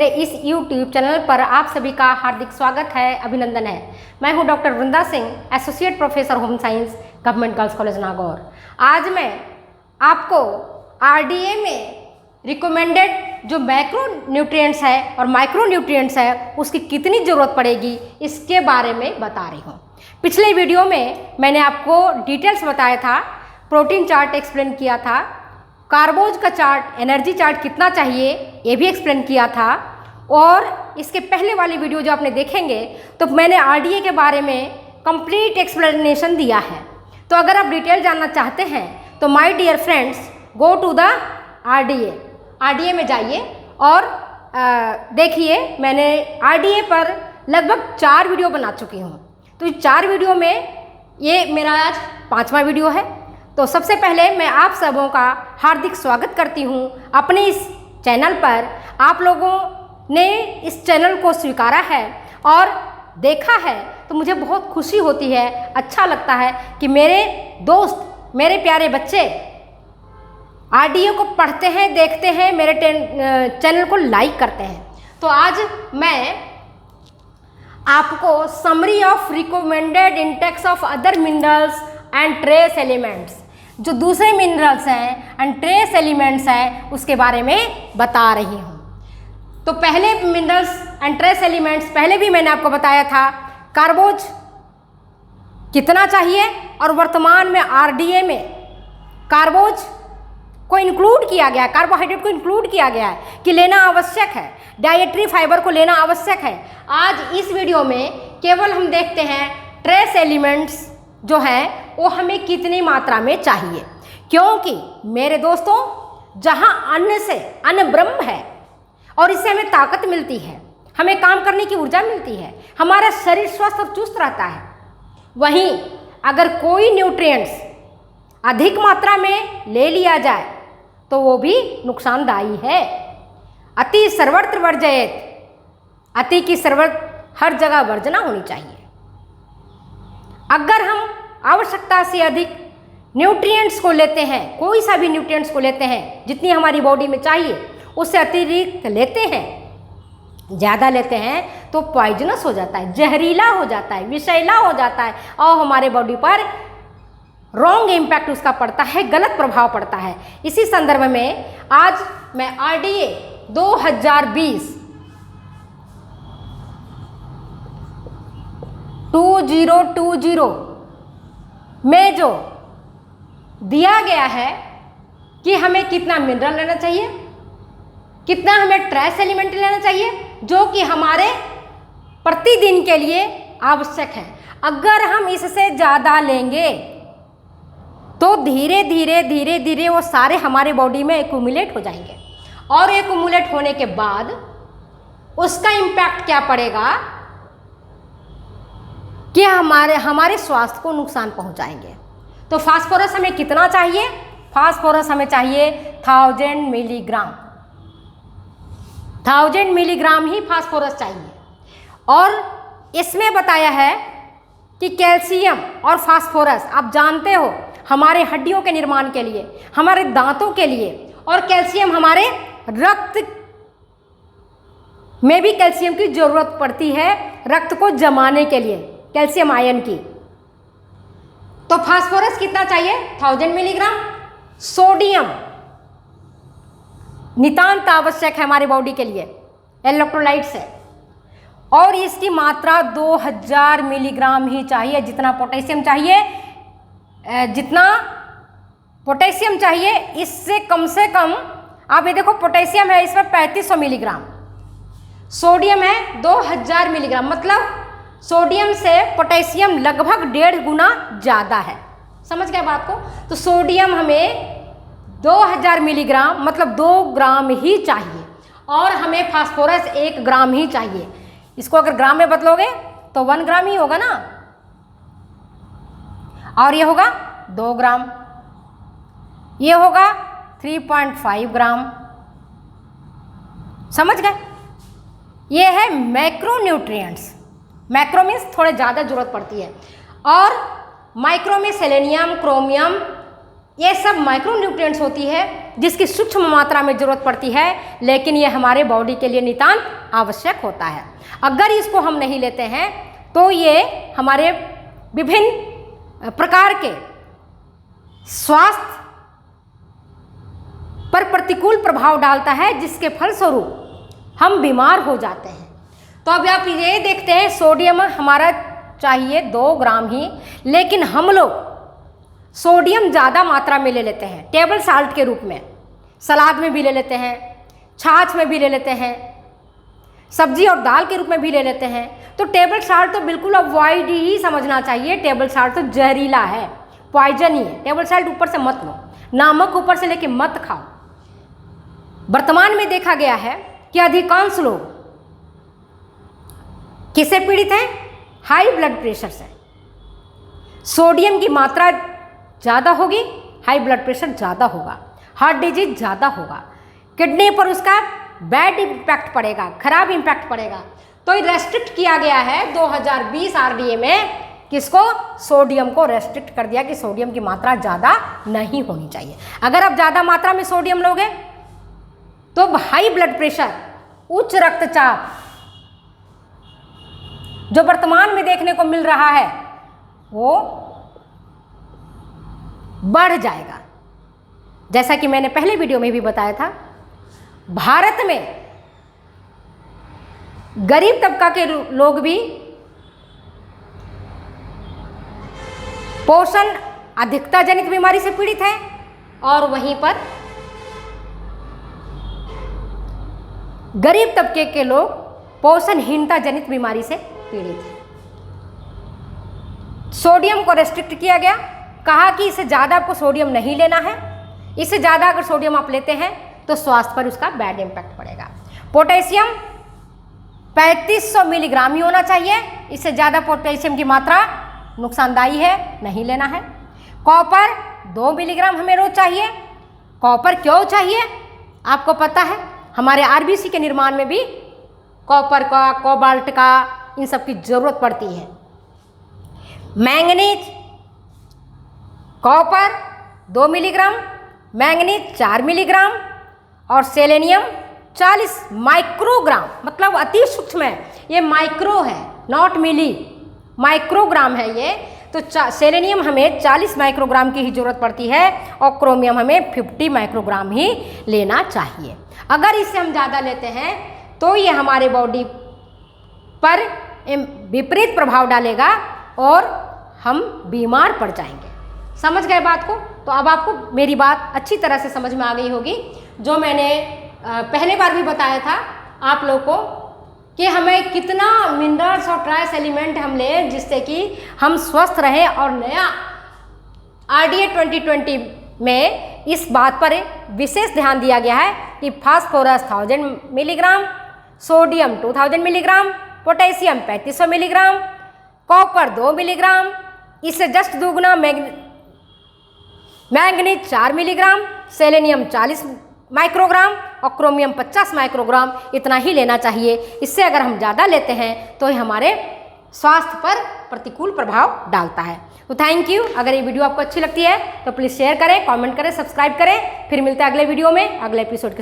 इस YouTube channel पर आप सभी का हार्दिक स्वागत है, अभिनंदन है। मैं हूं doctor Vrinda Singh, associate professor home science, government girls college Nagaur. आज मैं आपको RDA में रिकमेंडेड जो मैक्रो न्यूट्रिएंट्स है और माइक्रो न्यूट्रिएंट्स है उसकी कितनी ज़रूरत पड़ेगी इसके बारे में बता रही हूँ। पिछले वीडियो में मैंने आपको डिटेल्स बताया था, प्रोटीन चार्ट एक्सप्लेन किया था, कार्बोज का चार्ट, एनर्जी चार्ट कितना चाहिए ये भी एक्सप्लेन किया था। और इसके पहले वाली वीडियो जो आपने देखेंगे तो मैंने RDA के बारे में कंप्लीट एक्सप्लेनेशन दिया है। तो अगर आप डिटेल जानना चाहते हैं तो my dear friends go to the RDA में जाइए और देखिए मैंने RDA पर लगभग 4 वीडियो बना चुकी हूँ। तो इस 4 वीडियो में ये मेरा आज 5वां वीडियो है। तो सबसे पहले मैं आप सबों का हार्दिक स्वागत करती हूँ अपने इस चैनल पर। आप लोगों ने इस चैनल को स्वीकारा है और देखा है तो मुझे बहुत खुशी होती है, अच्छा लगता है कि मेरे दोस्त, मेरे प्यारे बच्चे RDA को पढ़ते हैं, देखते हैं, मेरे चैनल को लाइक करते हैं। तो आज मैं आपको summary of recommended Intex of other minerals and trace elements, जो दूसरे मिनरल्स हैं एंड ट्रेस एलिमेंट्स हैं उसके बारे में बता रही हूँ। तो पहले मिनरल्स एंड ट्रेस एलिमेंट्स पहले भी मैंने आपको बताया था। कार्बोज कितना चाहिए और वर्तमान में RDA में कार्बोज को इंक्लूड किया गया है, कार्बोहाइड्रेट को इंक्लूड किया गया है कि लेना आवश्यक है, डाइटरी फाइबर को लेना आवश्यक है। आज इस वीडियो में केवल हम देखते हैं ट्रेस एलिमेंट्स जो है वो हमें कितनी मात्रा में चाहिए, क्योंकि मेरे दोस्तों जहाँ अन्न से, अन्न ब्रह्म है और इससे हमें ताकत मिलती है, हमें काम करने की ऊर्जा मिलती है, हमारा शरीर स्वस्थ और चुस्त रहता है। वहीं अगर कोई न्यूट्रिएंट्स अधिक मात्रा में ले लिया जाए तो वो भी नुकसानदायी है। अति सर्वत्र वर्जयेत, अति की हर जगह वर्जना होनी चाहिए। अगर हम आवश्यकता से अधिक न्यूट्रिएंट्स को लेते हैं, कोई सा भी न्यूट्रिएंट्स को लेते हैं जितनी हमारी बॉडी में चाहिए, उससे अतिरिक्त लेते हैं, ज़्यादा लेते हैं तो पॉइजनस हो जाता है, जहरीला हो जाता है, विषैला हो जाता है और हमारे बॉडी पर रॉन्ग इम्पैक्ट उसका पड़ता है, गलत प्रभाव पड़ता है। इसी संदर्भ में आज मैं RDA 2020 में जो दिया गया है कि हमें कितना मिनरल लेना चाहिए, कितना हमें ट्रेस एलिमेंट लेना चाहिए जो कि हमारे प्रतिदिन के लिए आवश्यक है। अगर हम इससे ज़्यादा लेंगे तो धीरे धीरे वो सारे हमारे बॉडी में एक्यूमुलेट हो जाएंगे और एक्यूमुलेट होने के बाद उसका इम्पैक्ट क्या पड़ेगा कि हमारे स्वास्थ्य को नुकसान पहुंचाएंगे। तो फास्फोरस हमें कितना चाहिए? फास्फोरस हमें चाहिए 1000 मिलीग्राम, 1000 मिलीग्राम ही फास्फोरस चाहिए। और इसमें बताया है कि कैल्शियम और फास्फोरस आप जानते हो हमारे हड्डियों के निर्माण के लिए, हमारे दांतों के लिए, और कैल्शियम हमारे रक्त में भी कैल्शियम की जरूरत पड़ती है रक्त को जमाने के लिए, कैल्शियम आयन की। तो फास्फोरस कितना चाहिए? 1000 मिलीग्राम। सोडियम नितांत आवश्यक है हमारी बॉडी के लिए, इलेक्ट्रोलाइट्स है, और इसकी मात्रा 2000 मिलीग्राम ही चाहिए। जितना पोटेशियम चाहिए इससे कम से कम, आप ये देखो पोटेशियम है इसमें 3500 मिलीग्राम, सोडियम है 2000 मिलीग्राम, मतलब सोडियम से पोटेशियम लगभग 1.5 गुना ज़्यादा है। समझ गए बात को? तो सोडियम हमें 2000 मिलीग्राम मतलब 2 ग्राम ही चाहिए और हमें फास्फोरस 1 ग्राम ही चाहिए। इसको अगर ग्राम में बदलोगे तो 1 ग्राम ही होगा ना, और ये होगा 2 ग्राम, ये होगा 3.5 ग्राम। समझ गए? ये है मैक्रो न्यूट्रिएंट्स। मैक्रो मीन्स थोड़े ज़्यादा जरूरत पड़ती है, और माइक्रो में सेलेनियम, क्रोमियम ये सब माइक्रोन्यूट्रिएंट्स होती है जिसकी सूक्ष्म मात्रा में ज़रूरत पड़ती है, लेकिन ये हमारे बॉडी के लिए नितांत आवश्यक होता है। अगर इसको हम नहीं लेते हैं तो ये हमारे विभिन्न प्रकार के स्वास्थ्य पर प्रतिकूल प्रभाव डालता है, जिसके फलस्वरूप हम बीमार हो जाते हैं। तो अब आप ये देखते हैं, सोडियम हमारा चाहिए 2 ग्राम ही, लेकिन हम लोग सोडियम ज़्यादा मात्रा में ले लेते हैं टेबल साल्ट के रूप में। सलाद में भी ले लेते हैं, छाछ में भी ले लेते हैं, सब्जी और दाल के रूप में भी ले लेते हैं। तो टेबल साल्ट तो बिल्कुल अवॉइड ही समझना चाहिए। टेबल साल्ट तो जहरीला है, पॉइजन ही है। टेबल साल्ट ऊपर से मत लो, नमक ऊपर से लेके मत खाओ। वर्तमान में देखा गया है कि अधिकांश लोग किससे पीड़ित हैं? हाई ब्लड प्रेशर से। सोडियम की मात्रा ज़्यादा होगी, हाई ब्लड प्रेशर ज़्यादा होगा, हार्ट डिजीज ज़्यादा होगा, किडनी पर उसका बैड इम्पैक्ट पड़ेगा, खराब इम्पैक्ट पड़ेगा। तो रेस्ट्रिक्ट किया गया है 2020 आरडीए में, किसको? सोडियम को रेस्ट्रिक्ट कर दिया कि सोडियम की मात्रा ज़्यादा नहीं होनी चाहिए। अगर आप ज़्यादा मात्रा में सोडियम लोगे तो हाई ब्लड प्रेशर, उच्च रक्तचाप जो वर्तमान में देखने को मिल रहा है वो बढ़ जाएगा। जैसा कि मैंने पहले वीडियो में भी बताया था, भारत में गरीब तबका के लोग भी पोषण अधिकता जनित बीमारी से पीड़ित हैं और वहीं पर गरीब तबके के लोग पोषणहीनता जनित बीमारी से पीड़ित हैं। सोडियम को रेस्ट्रिक्ट किया गया, कहा कि इससे ज़्यादा आपको सोडियम नहीं लेना है। इससे ज़्यादा अगर सोडियम आप लेते हैं तो स्वास्थ्य पर उसका बैड इम्पैक्ट पड़ेगा। पोटेशियम 3500 मिलीग्राम ही होना चाहिए, इससे ज़्यादा पोटेशियम की मात्रा नुकसानदायी है, नहीं लेना है। कॉपर 2 मिलीग्राम हमें रोज चाहिए। कॉपर क्यों चाहिए? आपको पता है, हमारे आरबीसी के निर्माण में भी कॉपर का, कोबाल्ट का, इन सब की ज़रूरत पड़ती है। Manganese, copper 2 milligram, manganese 4 milligram और सेलेनियम 40 माइक्रोग्राम, मतलब अति सूक्ष्म है, ये माइक्रो है, नॉट मिली, माइक्रोग्राम है ये। तो सेलेनियम हमें 40 माइक्रोग्राम की ही ज़रूरत पड़ती है और क्रोमियम हमें 50 माइक्रोग्राम ही लेना चाहिए। अगर इससे हम ज़्यादा लेते हैं तो ये हमारे बॉडी पर विपरीत प्रभाव डालेगा और हम बीमार पड़ जाएंगे। समझ गए बात को? तो अब आपको मेरी बात अच्छी तरह से समझ में आ गई होगी, जो मैंने पहले बार भी बताया था आप लोगों को कि हमें कितना मिनरल्स और ट्राइस एलिमेंट हम लें जिससे कि हम स्वस्थ रहें। और नया आरडीए 2020 में इस बात पर विशेष ध्यान दिया गया है कि phosphorus 1000 milligram, sodium 2000 milligram, potassium 3500 milligram, copper 2 milligram, इससे जस्ट दुगना मैंगनीज 4 मिलीग्राम, सेलेनियम 40 माइक्रोग्राम और क्रोमियम 50 माइक्रोग्राम, इतना ही लेना चाहिए। इससे अगर हम ज़्यादा लेते हैं तो ये हमारे स्वास्थ्य पर प्रतिकूल प्रभाव डालता है। तो थैंक यू। अगर ये वीडियो आपको अच्छी लगती है तो प्लीज़ शेयर करें, कमेंट करें, सब्सक्राइब करें। फिर मिलते हैं अगले वीडियो में, अगले एपिसोड के